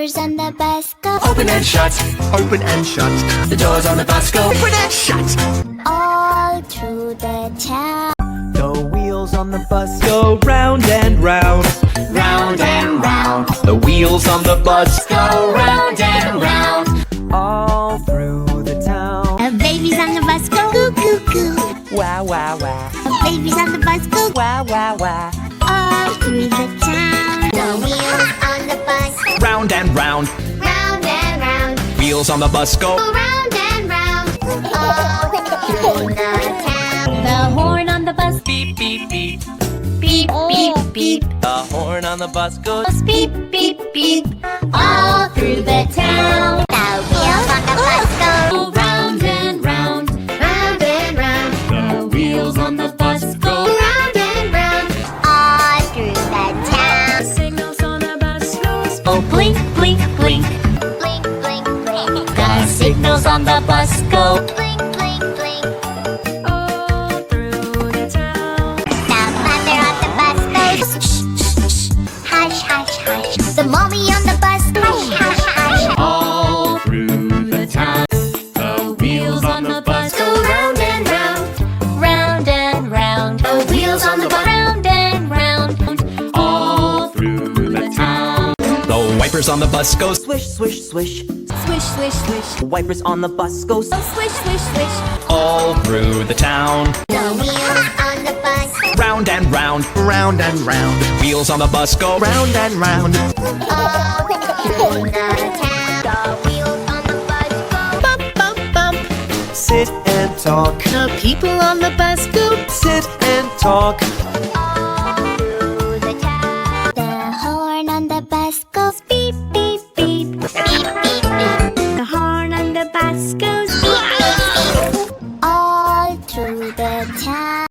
doors on the bus go Open and shut, open and shut. The doors on the bus go open and shut. all through the town. The wheels on the bus go round and round. Round and round. The wheels on the bus go round and round. All through the town. The babies on the bus go coo coo coo. Wow, wow, wow. The babies on the bus go Wow, wow, wow. all through the town. The wheels on the bus Round and round. round and round. Wheels on the bus go. Round and round, all through the town. The horn on the bus Beep, beep, beep. beep beep beep. The horn on the bus goes Beep beep beep, all through the town. The wheels on the bus go Round and round. round and round. The wheels on the bus go. Round and round, all through the town. signals on the bus goes Oh, blink, blink, blink. Blink blink blink, The signals on the bus go. blink blink blink. all through the town. The mother on the bus goes shh shh shh. Hush hush hush. The mommy on the bus hush hush hush. All through the town. The wheels on the bus go round and round. Round and round. The wheels on the bus Round and round. all through the town. The wipers on the bus go. Swish, swish, swish. Swish swish swish. Wipers on the bus go Swish swish swish. All through the town. The wheels on the bus Round and round. Round and round. Wheels on the bus go round and round. all through the town. The wheels on the bus go bump bump bump. sit and talk. The people on the bus go Sit and talk. all through the town. The horn on the bus goes beep beep beep. Beep beep beep. The horn on the bus goes